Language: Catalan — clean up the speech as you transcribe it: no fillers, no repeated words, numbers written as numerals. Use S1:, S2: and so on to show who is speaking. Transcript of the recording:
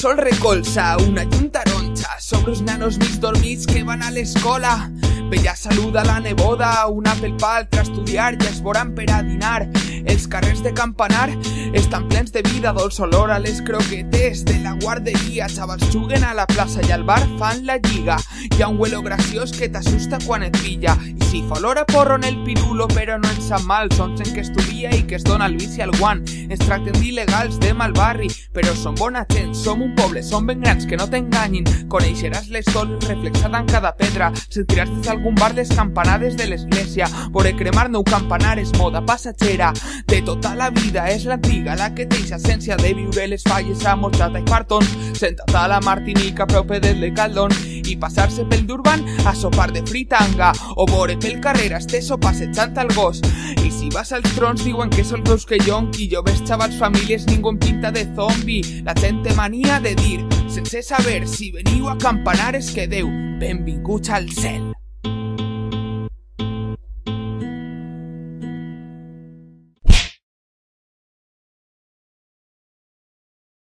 S1: sol recolza una llum taronja sobre els nanos mig dormits que van a l'escola. Bella saluda la neboda, una pel paltre a estudiar, ja es veuran per a dinar. Els carrers de Campanar estan plens de vida, dolç olor a les croquetes de la guarderia. Xavals juguen a la plaça i al bar fan la lliga. Hi ha un huelo graciós que t'assusta quan et pilla. I si fa olor a porro en el pirulo, però no ens sap mal. Són gent que estudia i que es dona el vici al guant. Ens tracten d'il·legals de mal barri, però som bona gent, som un poble, som ben grans, que no t'enganyin. Coneixeràs l'estol reflexada en cada pedra. Sentiràs des d'algun bar les campanades de l'església. Veure cremar nou campanar és moda passatgera de tota la vida, és l'antiga, la que teix essència de viure les falles a morxata i fartons, sentat a la Martinica a prop del Caldón i passar-se pel d'Urban a sopar de fritanga o veure pel carrer esteso passejant al gos. I si vas als trons diuen que són dos que yonqui, jo ves xavals famílies, ningú en pinta de zombi. La gent té mania de dir, sense saber si veniu a Campanar es quedeu benvinguts al cel.